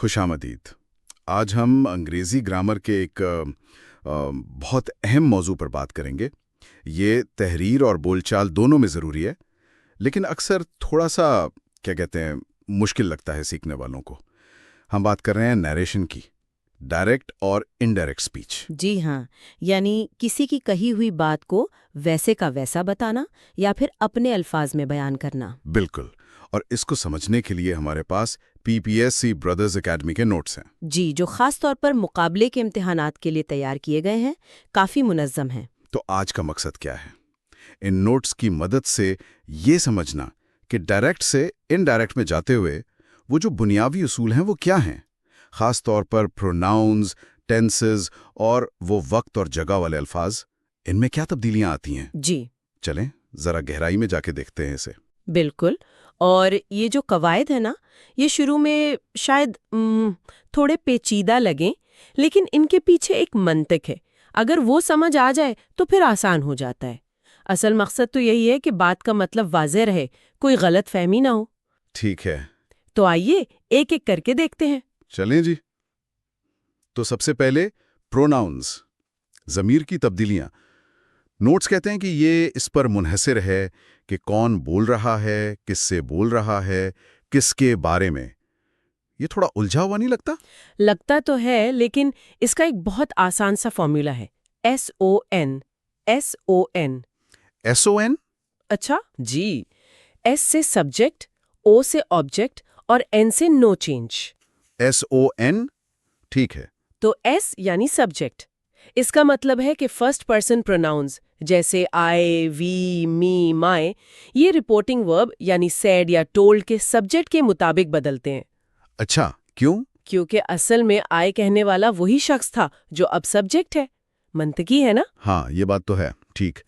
خوش آمدید۔ آج ہم انگریزی گرامر کے ایک بہت اہم موضوع پر بات کریں گے۔ یہ تحریر اور بول چال دونوں میں ضروری ہے، لیکن اکثر تھوڑا سا مشکل لگتا ہے سیکھنے والوں کو۔ ہم بات کر رہے ہیں نیریشن کی، ڈائریکٹ اور انڈائریکٹ سپیچ۔ جی ہاں، یعنی کسی کی کہی ہوئی بات کو ویسے کا ویسا بتانا یا پھر اپنے الفاظ میں بیان کرنا۔ بالکل، اور اس کو سمجھنے کے لیے ہمارے پاس PPSC برادرز اکیڈمی کے نوٹس ہیں۔ جی، جو خاص طور پر مقابلے کے امتحانات کے لیے تیار کیے گئے ہیں، کافی منظم ہیں۔ تو آج کا مقصد کیا ہے؟ ان نوٹس کی مدد سے یہ سمجھنا کہ ڈائریکٹ سے انڈائریکٹ میں جاتے ہوئے وہ جو بنیادی اصول ہیں وہ کیا ہیں، خاص طور پر پروناؤنز، ٹینسز اور وہ وقت اور جگہ والے الفاظ، ان میں کیا تبدیلیاں آتی ہیں۔ جی چلیں ذرا گہرائی میں جا کے دیکھتے ہیں اسے۔ بالکل، اور یہ جو قواعد ہیں نا، یہ شروع میں شاید تھوڑے پیچیدہ لگیں، لیکن ان کے پیچھے ایک منطق ہے۔ اگر وہ سمجھ آ جائے تو پھر آسان ہو جاتا ہے۔ اصل مقصد تو یہی ہے کہ بات کا مطلب واضح رہے، کوئی غلط فہمی نہ ہو۔ ٹھیک ہے، تو آئیے ایک ایک کر کے دیکھتے ہیں۔ چلیں جی۔ تو سب سے پہلے پروناؤنز، ضمیر کی تبدیلیاں۔ نوٹس کہتے ہیں کہ یہ اس پر منحصر ہے کہ کون بول رہا ہے، کس سے بول رہا ہے، کس کے بارے میں۔ یہ تھوڑا الجھا ہوا نہیں لگتا؟ لگتا تو ہے، لیکن اس کا ایک بہت آسان سا فارمولا ہے، SON۔ SON۔ SON؟ اچھا جی، S سے سبجیکٹ، O سے آبجیکٹ اور N سے نو چینج۔ SON؟ ٹھیک ہے۔ تو S یعنی سبجیکٹ، اس کا مطلب ہے کہ فرسٹ پرسن پروناؤنز جیسے آئی، وی، می، مائی، یہ رپورٹنگ ورب یعنی سیڈ یا ٹولڈ کے سبجیکٹ کے مطابق بدلتے ہیں۔ اچھا، کیوں؟ کیونکہ اصل میں آئی کہنے والا وہی شخص تھا جو اب سبجیکٹ ہے۔ منطقی ہے نا؟ ہاں، یہ بات تو ہے۔ ٹھیک۔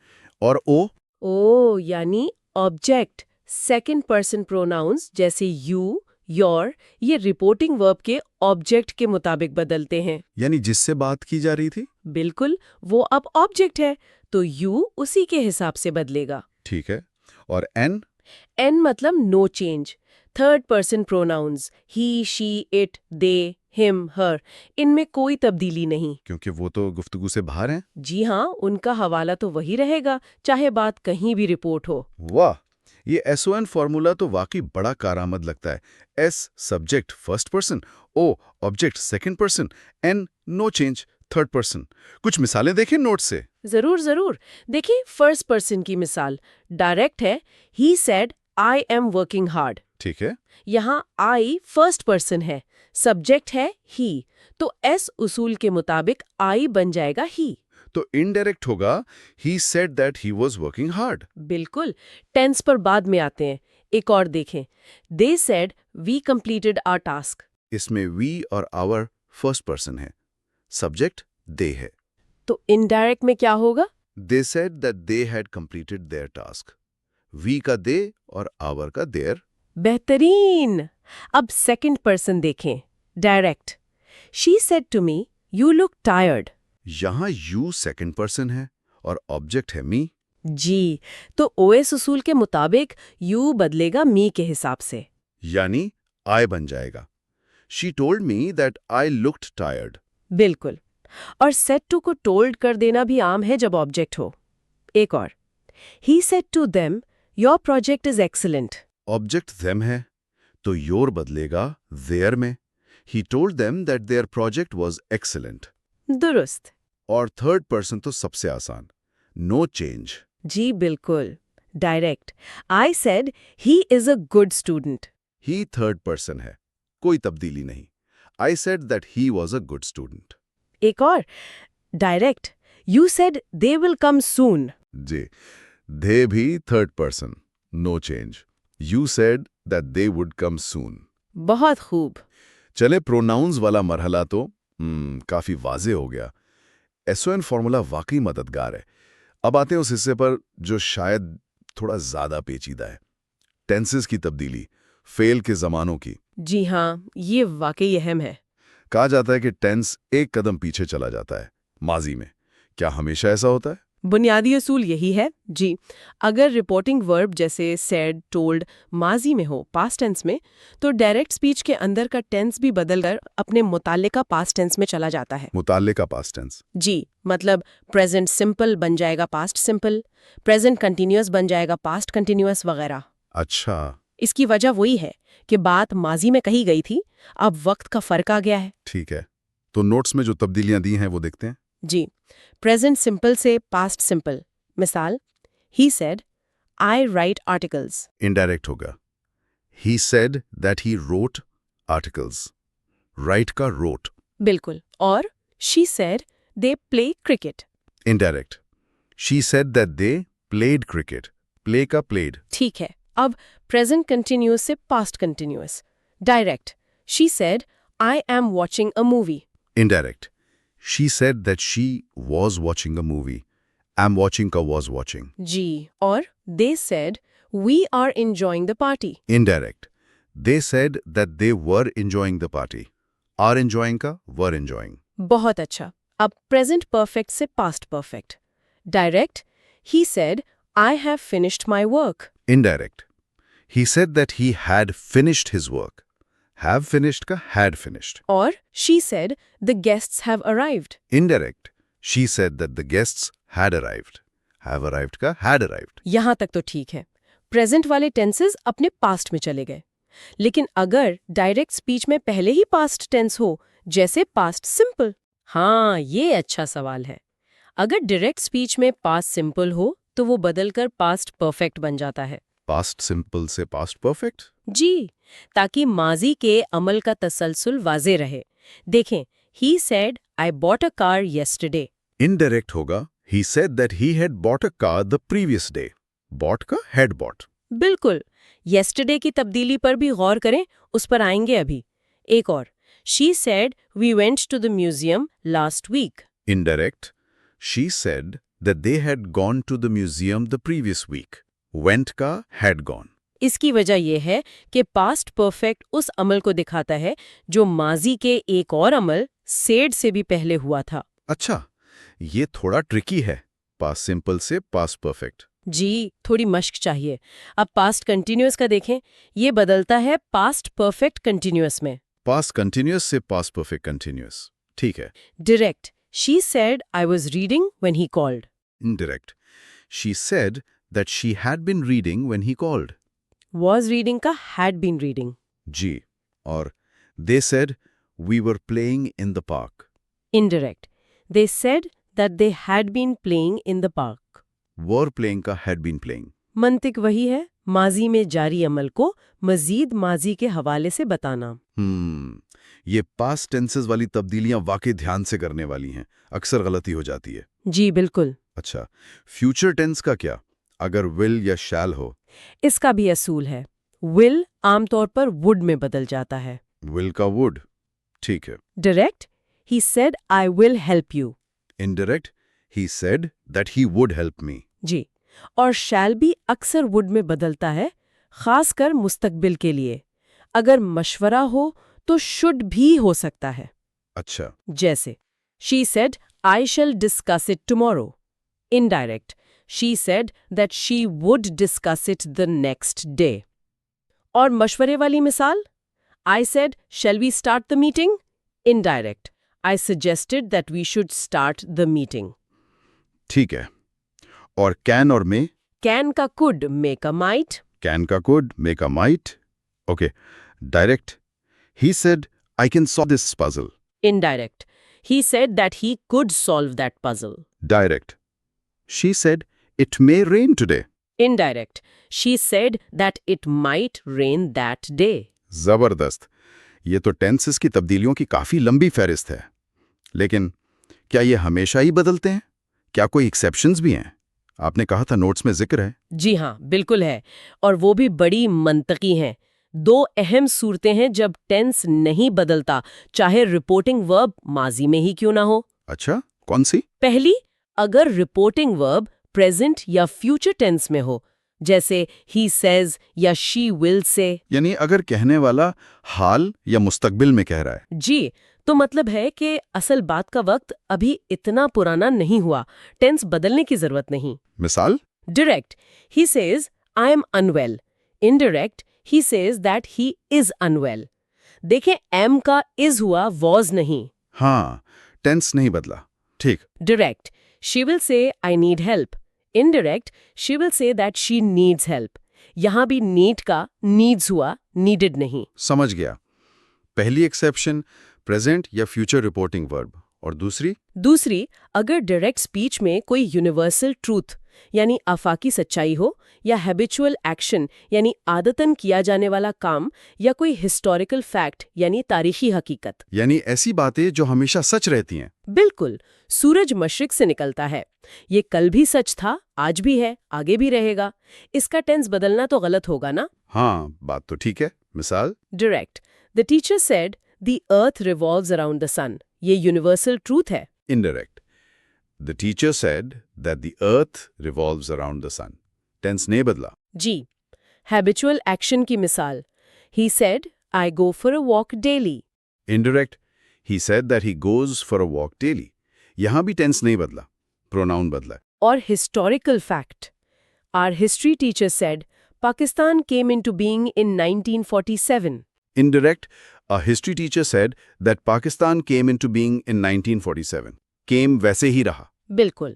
اور O یعنی آبجیکٹ، سیکنڈ پرسن پروناؤنز جیسے یو، یور، یہ رپورٹنگ ورب کے آبجیکٹ کے مطابق بدلتے ہیں۔ یعنی جس سے بات کی جا رہی تھی؟ بالکل، وہ اب آبجیکٹ ہے تو یو اسی کے حساب سے بدلے گا۔ ٹھیک ہے۔ اور N مطلب no change, third person pronouns he, she, it, they, him, her, ان میں کوئی تبدیلی نہیں۔ کیونکہ وہ تو گفتگو سے باہر ہیں۔ جی ہاں، ان کا حوالہ تو وہی رہے گا چاہے بات کہیں بھی رپورٹ ہو۔ واہ، یہ SON فارمولا تو واقعی بڑا کارآمد لگتا ہے۔ S subject first person, O object second person, N نو چینج تھرڈ پرسن۔ کچھ مثالیں دیکھیں نوٹ سے۔ ضرور دیکھیں، فرسٹ پرسن کی مثال ڈائریکٹ ہے، ہی said I am working hard. ٹھیک ہے۔ یہاں آئی فرسٹ پرسن ہے، سبجیکٹ ہے ہی، تو ایس اصول کے مطابق آئی بن جائے گا ہی۔ تو انڈائریکٹ ہوگا he said that he was working hard. بالکل، ٹینس پر بعد میں آتے ہیں۔ ایک اور دیکھیں، they said we completed our task. اس میں وی اور آور فرسٹ پرسن ہے، سبجیکٹ دے ہے۔ تو انڈائریکٹ میں کیا ہوگا؟ They said that they had completed their task, we کا دے اور آور کا دیئر۔ بہترین۔ اب سیکنڈ پرسن دیکھیں، direct, she said to me you look tired. یہاں یو سیکنڈ پرسن ہے اور آبجیکٹ ہے می۔ جی، تو او ایس اصول کے مطابق یو بدلے گا می کے حساب سے، یعنی آئی بن جائے گا۔ She told me that I looked tired. بالکل، اور سیڈ ٹو کو ٹولڈ کر دینا بھی عام ہے جب آبجیکٹ ہو۔ ایک اور، he said to them your project is excellent. Object them ہے تو یور بدلے گا their میں۔ He told them that their project was excellent۔ درست۔ اور تھرڈ پرسن تو سب سے آسان، no change۔ جی بالکل، direct, I said he is a good student. He third person ہے، کوئی تبدیلی نہیں۔ I said that he was a good student۔ ایک اور، direct, you said they will come soon. جی، they بھی third person, no change۔ You said that they would come soon۔ بہت خوب۔ چلے پروناؤنز والا مرحلہ تو کافی واضح ہو گیا۔ SON فارمولا واقعی مددگار ہے۔ اب آتے ہیں اس حصے پر جو شاید تھوڑا زیادہ پیچیدہ ہے، ٹینسز کی تبدیلی، فعل کے زمانوں کی۔ جی ہاں، یہ واقعی اہم ہے۔ کہا جاتا ہے کہ ٹینس ایک قدم پیچھے چلا جاتا ہے ماضی میں۔ کیا ہمیشہ ایسا ہوتا ہے؟ بنیادی اصول یہی ہے جی. اگر رپورٹنگ ورب جیسے سیڈ ٹولڈ ماضی میں ہو پاسٹ ٹینس میں تو ڈائریکٹ سپیچ کے اندر کا ٹینس بھی بدل کر اپنے متعلقہ پاسٹ ٹینس میں چلا جاتا ہے. متعلقہ پاسٹ ٹینس. جی مطلب پریزنٹ سمپل بن جائے گا پاسٹ سمپل، پریزنٹ کنٹینیوس بن جائے گا پاسٹ کنٹینیوس وغیرہ. اچھا. اس کی وجہ وہی ہے کہ بات ماضی میں کہی گئی تھی، اب وقت کا فرق آ گیا ہے. ٹھیک ہے. تو نوٹس میں جو تبدیلیاں دی ہیں وہ دیکھتے ہیں. جی پریزنٹ سمپل سے پاسٹ سمپل. مثال he said I write articles. Indirect ہوگا. He said that he wrote articles. Write کا روٹ. بالکل. اور she said they play cricket. Indirect. She said that they played cricket. Play کا played. ٹھیک ہے. اب پریزنٹ کنٹینیوس سے past continuous. Direct she said I am watching a movie. Indirect. She said that she was watching a movie. M watching کا was watching. جی. اور they said we are enjoying the party. Indirect. They said that they were enjoying the party. Are enjoying کا were enjoying. بہت اچھا. اب present perfect سے past perfect. Direct he said I have finished my work. Indirect. He said that he had finished his work. Have finished کا had finished. اور she said the guests have arrived. Indirect. She said that the guests head arrived. Have arrived کا had arrived. یہاں تک تو ٹھیک ہے. Present والے tenses اپنے پاسٹ میں چلے گئے. لیکن اگر ڈائریکٹ سپیچ میں پہلے ہی پاسٹ ٹینس ہو جیسے پاسٹ سمپل. ہاں یہ اچھا سوال ہے. اگر ڈائریکٹ سپیچ میں پاسٹ سمپل ہو تو وہ بدل کر پاسٹ پرفیکٹ بن جاتا ہے. پاسٹ سمپل سے پاسٹ پرفیکٹ. جی تاکہ ماضی کے عمل کا تسلسل واضح رہے. دیکھیں he said I bought a car yesterday. Indirect ہوگا. He said that he had bought a car the previous day. Bought کا ہیڈ باٹ. بالکل. یسٹرڈے کی تبدیلی پر بھی غور کریں، اس پر آئیں گے ابھی. ایک اور she said we went to the museum last week. Indirect. She said that they had gone to the museum the previous week. Went کا ہیڈ گون. اس کی وجہ یہ ہے کہ پاسٹ پرفیکٹ اس عمل کو دکھاتا ہے جو ماضی کے ایک اور عمل سیڈ سے بھی پہلے ہوا تھا. اچھا یہ تھوڑا ٹرکی ہے. پاسٹ سمپل سے پاسٹ پرفیکٹ. جی تھوڑی مشق چاہیے. اب پاسٹ کنٹینیوس کا دیکھیں. یہ بدلتا ہے پاسٹ پرفیکٹ کنٹینیوس میں. پاسٹ کنٹینیوس سے پاسٹ پرفیکٹ کنٹینیوس. ٹھیک ہے. Direct she said I was reading when he called. Indirect. She said that she had been reading when he called. Was reading کا ہیڈ بین ریڈنگ. جی. اور they said we were playing in the park. Indirect they said that they had been playing in the park. Were playing کا had been پلےئنگ. منطق وہی ہے. ماضی میں جاری عمل کو مزید ماضی کے حوالے سے بتانا. یہ پاسٹ ٹینسز والی تبدیلیاں واقعی دھیان سے کرنے والی ہیں. اکثر غلطی ہو جاتی ہے. جی بالکل. اچھا فیوچر ٹینس کا کیا؟ اگر ول یا شال ہو. اس کا بھی اصول ہے. ول عام طور پر وڈ میں بدل جاتا ہے. ول کا وڈ. ٹھیک ہے. Direct he said I will help you. Indirect he said that he would help me. جی. اور شال بھی اکثر وڈ میں بدلتا ہے، خاص کر مستقبل کے لیے. اگر مشورہ ہو تو شڈ بھی ہو سکتا ہے. اچھا. جیسے she said I shall discuss it tomorrow. Indirect she said that she would discuss it the next day. اور مشورے والی مثال I said shall we start the meeting. Indirect I suggested that we should start the meeting. ٹھیک ہے. اور can اور میں. Can کا could میک اے مائٹ. کین کا could میک اے might. Okay. Direct he said I can solve this puzzle. Indirect he said that he could solve that puzzle. Direct she said it may rain today. Indirect she said that it might rain that day. زبردست. یہ تو tenses کی تبدیلیوں کی کافی لمبی فہرست ہے. لیکن کیا یہ ہمیشہ ہی بدلتے ہیں؟ کیا کوئی ایکسیپشنز بھی ہیں؟ آپ نے کہا تھا نوٹس میں ذکر ہے. جی ہاں بالکل ہے. اور وہ بھی بڑی منطقی ہیں. 2 اہم صورتیں ہیں جب ٹینس نہیں بدلتا، چاہے رپورٹنگ ورب ماضی میں ہی کیوں نہ ہو. اچھا کون سی؟ پہلی، اگر رپورٹنگ ورب پریزنٹ یا فیوچر ٹینس میں ہو، جیسے ہی سیز یا شی ول سے. یعنی اگر کہنے والا حال یا مستقبل میں کہہ رہا ہے. جی تو مطلب ہے کہ اصل بات کا وقت ابھی اتنا پرانا نہیں ہوا، ٹینس بدلنے کی ضرورت نہیں. مثال؟ Direct he says I am unwell. Indirect he says that he is unwell. دیکھیں ایم کا از ہوا واز نہیں. ہاں، ٹینس نہیں بدلا. ٹھیک. ڈائریکٹ شی ول سے آئی نیڈ ہیلپ. انڈائریکٹ شی ول سے دیٹ شی نیڈز ہیلپ. یہاں بھی نیڈ کا نیڈز ہوا، نیڈڈ نہیں. سمجھ گیا. پہلی ایکسیپشن پریزنٹ یا فیوچر رپورٹنگ ورب، اور دوسری اگر ڈائریکٹ سپیچ میں کوئی یونیورسل ٹروتھ یعنی آفاقی سچائی ہو، یا ہیبیچول ایکشن یعنی عادتاً کیا جانے والا کام، یا کوئی ہسٹوریکل فیکٹ یعنی تاریخی حقیقت. یعنی ایسی باتیں جو ہمیشہ سچ رہتی ہیں. بالکل. سورج مشرق سے نکلتا ہے، یہ کل بھی سچ تھا، آج بھی ہے، آگے بھی رہے گا. اس کا ٹینس بدلنا تو غلط ہوگا نا. ہاں، بات تو ٹھیک ہے. مثال؟ Direct The teacher said the earth revolves around the sun. یہ یونیورسل ٹروتھ ہے. Indirect. The teacher said that the earth revolves around the sun. Tense نہیں بدلا. جی. ہیبیچول ایکشن کی مثال He said I go for a walk daily. Indirect. He said that he goes for a walk daily. یہاں بھی tense نہیں بدلا. Pronoun بدلا. اور historical fact Our history teacher said Pakistan came into being in 1947. Indirect. A history teacher said that Pakistan came into being in 1947. Came ویسے ہی رہا. بالکل.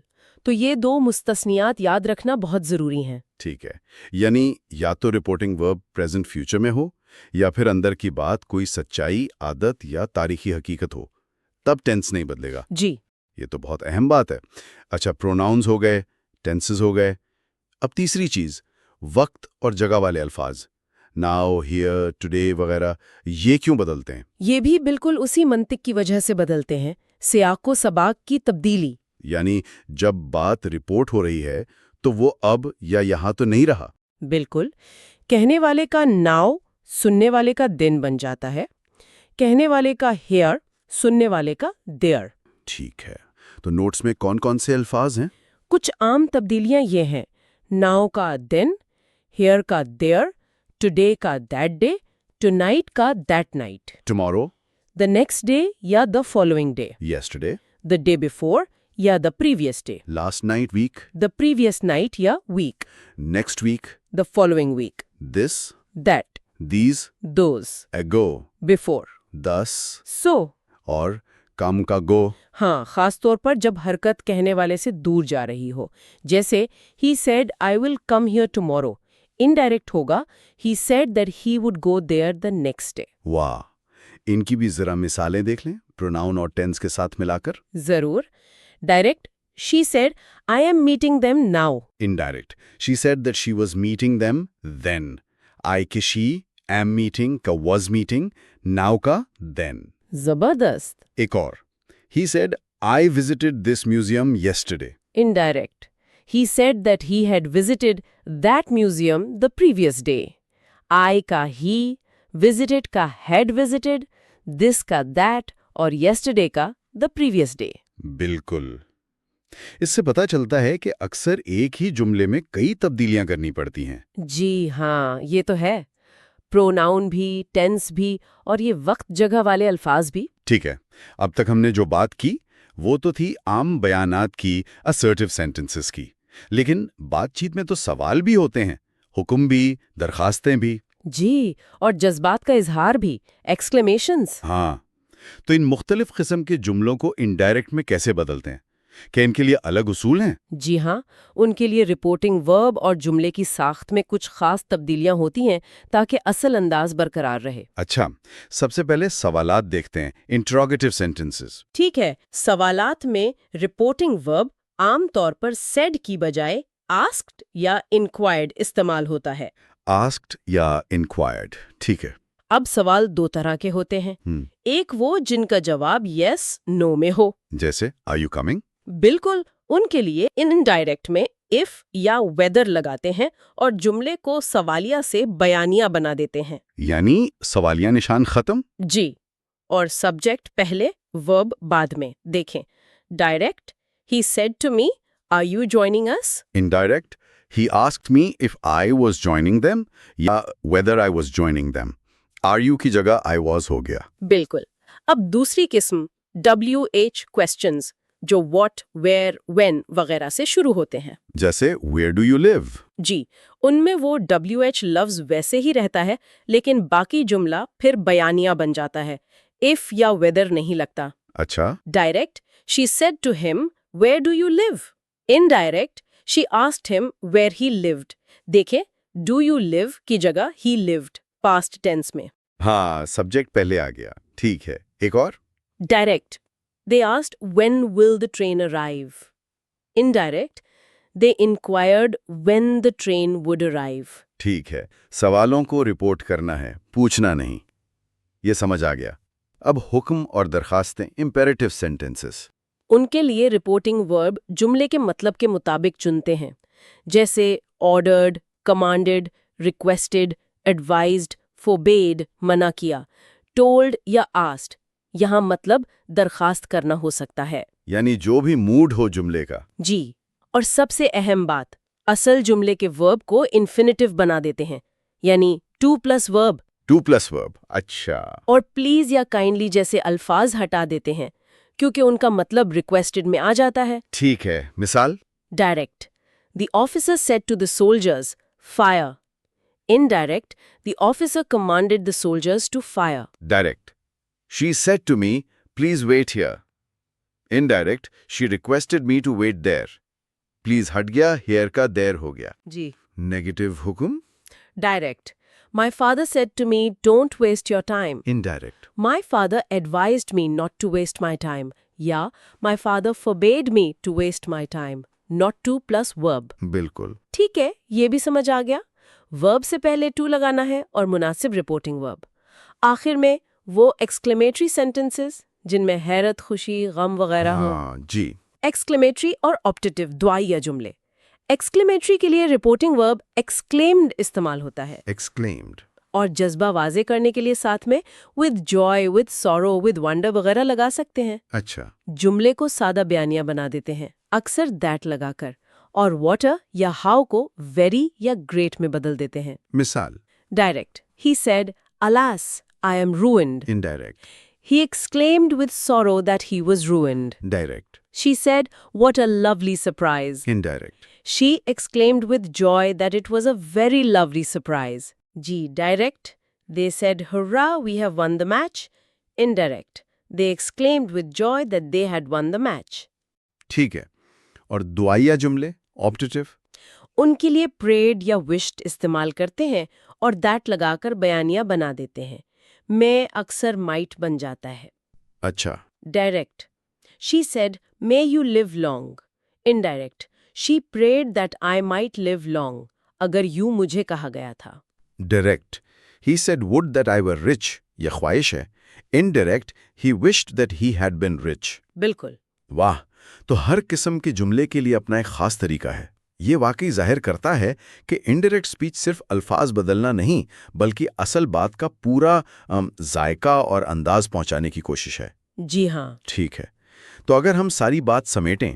تو یہ دو مستثنیات یاد رکھنا بہت ضروری ہیں. ٹھیک ہے. یعنی یا تو رپورٹنگ ورب پریزنٹ فیوچر میں ہو، یا پھر اندر کی بات کوئی سچائی، عادت یا تاریخی حقیقت ہو، تب ٹینس نہیں بدلے گا. جی. یہ تو بہت اہم بات ہے. اچھا، پروناؤنز ہو گئے، ٹینسز ہو گئے. اب تیسری چیز، وقت اور جگہ والے الفاظ، ناؤ، ہیئر، ٹوڈے وغیرہ، یہ کیوں بدلتے ہیں؟ یہ بھی بالکل اسی منطق کی وجہ سے بدلتے ہیں، سیاق و سباق کی تبدیلی. یعنی جب بات رپورٹ ہو رہی ہے تو وہ اب یا یہاں تو نہیں رہا. بالکل. کہنے والے کا ناؤ سننے والے کا دن بن جاتا ہے. کہنے والے کا ہیئر سننے والے کا دیئر. ٹھیک ہے. تو نوٹس میں کون کون سے الفاظ ہیں؟ کچھ عام تبدیلیاں یہ ہیں: ناؤ کا دن، ہیئر کا دیئر، ٹوڈے کا دیٹ ڈے، ٹو نائٹ کا that night, tomorrow, the next day یا the following day, yesterday, the day before یا the previous day, last night, week, the previous night یا week, next week, the following week, this, that, these, those, ago, before, this, so. اور come کا گو. ہاں، خاص طور پر جب حرکت کہنے والے سے دور جا رہی ہو، جیسے he said I will come here tomorrow. Indirect ہوگا he said that he would go there the next day. واہ، ان کی بھی ذرا مثالیں دیکھ لیں پروناؤن اور ٹینس کے ساتھ ملا کر. ضرور. Direct she said I am meeting them now. Indirect she said that she was meeting them then. I کے شی، ایم میٹنگ کا واز میٹنگ، ناؤ کا دین. زبردست. ایک اور، he said I visited this museum yesterday. Indirect he said that he had visited that museum the previous day. I کا he, visited کا had visited, this کا that اور yesterday کا دا previous day. بالکل. اس سے پتہ چلتا ہے کہ اکثر ایک ہی جملے میں کئی تبدیلیاں کرنی پڑتی ہیں. جی ہاں، یہ تو ہے. پروناؤن بھی، ٹینس بھی، اور یہ وقت جگہ والے الفاظ بھی. ٹھیک ہے. اب تک ہم نے جو بات کی وہ تو تھی عام بیانات کی، assertive sentences کی. لیکن بات چیت میں تو سوال بھی ہوتے ہیں، حکم بھی، درخواستیں بھی. جی، اور جذبات کا اظہار بھی، ایکسکلیمیشنز. ہاں. تو ان مختلف قسم کے جملوں کو انڈائریکٹ میں کیسے بدلتے ہیں؟ کیا ان کے لیے الگ اصول ہیں؟ جی ہاں، ان کے لیے رپورٹنگ ورب اور جملے کی ساخت میں کچھ خاص تبدیلیاں ہوتی ہیں تاکہ اصل انداز برقرار رہے. اچھا، سب سے پہلے سوالات دیکھتے ہیں، انٹروگیٹو سینٹنسز. ٹھیک ہے. سوالات میں رپورٹنگ ورب عام طور پر سیڈ کی بجائے آسکڈ یا انکوائرڈ استعمال ہوتا ہے. آسکڈ یا انکوائرڈ. ٹھیک ہے. اب سوال دو طرح کے ہوتے ہیں. ایک وہ جن کا جواب یس، نو میں ہو. جیسے آر یو کمنگ؟ بالکل. ان کے لیے انڈائریکٹ میں if یا whether لگاتے ہیں اور جملے کو سوالیہ سے بیانیہ بنا دیتے ہیں. یعنی سوالیہ نشان ختم. جی. اور سبجیکٹ پہلے، ورب بعد میں. دیکھیں، direct he said to me are you joining us. Indirect he asked me if I was joining them یا whether I was joining them. Are you کی جگہ I was ہو گیا. بالکل. اب دوسری قسم WH questions جو what, where, when وغیرہ سے شروع ہوتے ہیں. جیسے where do you live؟ جی، ان میں وہ WH لفظ ویسے ہی رہتا ہے لیکن باقی جملہ پھر بیانیہ بن جاتا ہے. if یا whether نہیں لگتا. اچھا. Direct, she said to him, where do you live? Indirect, she asked him where he lived. دیکھیں, do you live کی جگہ he lived, past tense میں. ہاں، سبجیکٹ پہلے آ گیا. ٹھیک ہے. ایک اور؟ Direct, they asked when will the train arrive. Indirect, they inquired when the train would arrive. ٹھیک ہے. سوالوں کو رپورٹ کرنا ہے، پوچھنا نہیں. یہ سمجھ آ گیا. اب حکم اور درخواستیں امپیریٹیو سینٹینسز. ان کے لیے رپورٹنگ ورب جملے کے مطلب کے مطابق چنتے ہیں، جیسے ordered, commanded, requested, advised, forbade منع کیا، told یا asked. یہاں مطلب درخواست کرنا ہو سکتا ہے. یعنی جو بھی موڈ ہو جملے کا. جی، اور سب سے اہم بات، اصل جملے کے ورب کو انفینیٹیو بنا دیتے ہیں، یعنی ٹو پلس ورب. ٹو پلس ورب. اچھا. اور پلیز یا کائنڈلی جیسے الفاظ ہٹا دیتے ہیں کیونکہ ان کا مطلب ریکویسٹڈ میں آ جاتا ہے. ٹھیک ہے. مثال؟ Direct, the officer said to the soldiers, fire. Indirect, the officer commanded the soldiers to fire. Direct, she said to me, please wait here. Indirect, she requested me to wait there. Please ہٹ گیا, here کا there ہو گیا. جی. Negative حکم؟ Direct, my father said to me, don't waste your time. Indirect, My father advised me not to waste my time. یا my father forbade me to waste my time. Not to plus verb. بالکل. ٹھیک ہے, یہ بھی سمجھ آ گیا. ورب سے پہلے ٹو لگانا ہے اور مناسب رپورٹنگ ورب. آخر میں وہ ایکسکلیمیٹری سینٹنسز جن میں حیرت، خوشی، غم وغیرہ ہوں. ہاں جی. ایکسکلیمیٹری اور آپٹیٹیو دعائیہ جملے. ایکسکلیمیٹری کے لیے رپورٹنگ ورب ایکسکلیمڈ استعمال ہوتا ہے. Exclaimed. اور جذبہ واضح کرنے کے لیے ساتھ میں with joy, with sorrow, with wonder وغیرہ لگا سکتے ہیں. اچھا. جملے کو سادہ بیانیہ بنا دیتے ہیں، اکثر that لگا کر، اور water یا how کو very یا great میں بدل دیتے ہیں. مثال؟ Direct, he said, alas, I am ruined. Indirect. He exclaimed with sorrow that he was ruined. Direct. She said, what a lovely surprise. Indirect. She exclaimed with joy that it was a very lovely surprise. Ji, direct. They said, hurrah, we have won the match. Indirect. They exclaimed with joy that they had won the match. ٹھیک ہے. اور دعائیہ جملے آپٹیٹیو؟ ان کے لیے prayed یا wished استعمال کرتے ہیں اور that لگا کر بیانیہ بنا دیتے ہیں. میں اکثر might بن جاتا ہے. اچھا. Direct. She said, may you live long. Indirect. She prayed that I might live long. اگر یوں مجھے کہا گیا تھا. Direct. He said would that I were rich. یہ خواہش ہے. Indirect. He wished that he had been rich. بالکل. واہ! تو ہر قسم کے جملے کے لیے اپنا ایک خاص طریقہ ہے. یہ واقعی ظاہر کرتا ہے کہ انڈائریکٹ سپیچ صرف الفاظ بدلنا نہیں بلکہ اصل بات کا پورا ذائقہ اور انداز پہنچانے کی کوشش ہے. جی ہاں. ٹھیک ہے. تو اگر ہم ساری بات سمیٹیں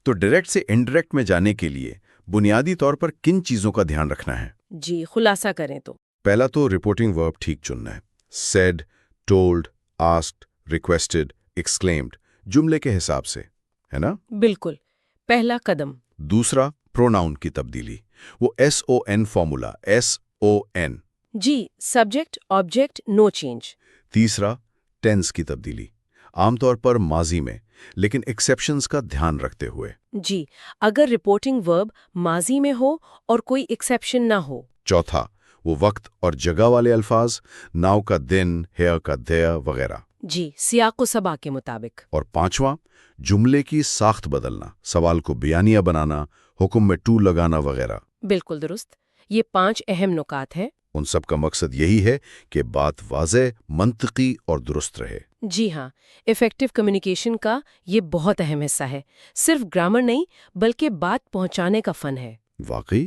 تو ڈائریکٹ سے انڈائریکٹ میں جانے کے لیے بنیادی طور پر کن چیزوں کا دھیان رکھنا ہے؟ جی، خلاصہ کریں تو پہلا تو رپورٹنگ ورب ٹھیک چننا ہے. said, told, asked, requested, exclaimed جملے کے حساب سے، ہے نا؟ بالکل. پہلا قدم. دوسرا پروناؤن کی تبدیلی، وہ SON فارمولا SON. جی، سبجیکٹ آبجیکٹ نو چینج. تیسرا ٹینس کی تبدیلی، عام طور پر ماضی میں لیکن ایکسیپشنز کا دھیان رکھتے ہوئے. جی، اگر رپورٹنگ ورب ماضی میں ہو اور کوئی ایکسیپشن نہ ہو. چوتھا وہ وقت اور جگہ والے الفاظ، ناؤ کا دن، ہیئر کا دیا وغیرہ. جی، سیاق و سباق کے مطابق. اور پانچواں جملے کی ساخت بدلنا، سوال کو بیانیہ بنانا، حکم میں ٹو لگانا وغیرہ. بالکل درست. یہ 5 اہم نکات ہیں. ان سب کا مقصد یہی ہے کہ بات واضح، منطقی اور درست رہے. جی ہاں، ایفیکٹو کمیونیکیشن کا یہ بہت اہم حصہ ہے. صرف گرامر نہیں بلکہ بات پہنچانے کا فن ہے. واقعی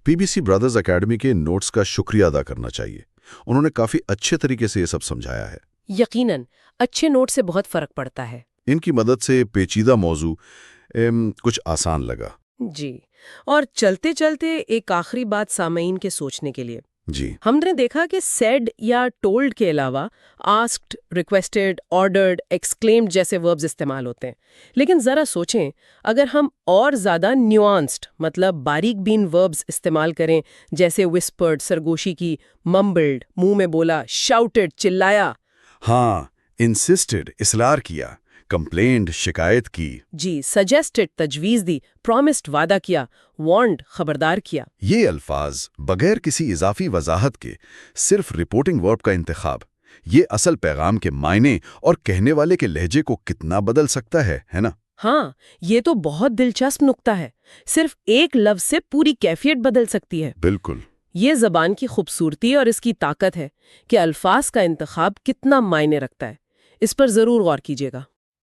PBC برادرز اکیڈمی کے نوٹس کا شکریہ ادا کرنا چاہیے. انہوں نے کافی اچھے طریقے سے یہ سب سمجھایا ہے. یقیناً اچھے نوٹ سے بہت فرق پڑتا ہے. ان کی مدد سے پیچیدہ موضوع کچھ آسان لگا. جی، اور چلتے چلتے ایک آخری بات سامعین کے سوچنے کے لیے. جی ہم نے دیکھا کہ سیڈ یا ٹولڈ کے علاوہ آسکڈ، ریکویسٹڈ، آرڈرڈ، ایکسکلیمڈ جیسے وربز استعمال ہوتے ہیں. لیکن ذرا سوچیں، اگر ہم اور زیادہ نیوانسڈ مطلب باریک بین وربز استعمال کریں جیسے وسپرڈ سرگوشی کی، ممبلڈ منہ میں بولا، شاؤٹڈ چلایا. ہاں، انسسٹڈ اصرار کیا، کمپلینڈ شکایت کی. جی، سجیسٹڈ تجویز دی، پرومسڈ وعدہ کیا، وارنڈ خبردار کیا. یہ الفاظ بغیر کسی اضافی وضاحت کے صرف رپورٹنگ ورب کا انتخاب، یہ اصل پیغام کے معنی اور کہنے والے کے لہجے کو کتنا بدل سکتا ہے نا؟ ہاں، یہ تو بہت دلچسپ نکتہ ہے. صرف ایک لفظ سے پوری کیفیت بدل سکتی ہے. بالکل. یہ زبان کی خوبصورتی اور اس کی طاقت ہے کہ الفاظ کا انتخاب کتنا معنی رکھتا ہے. اس پر ضرور غور کیجیے گا.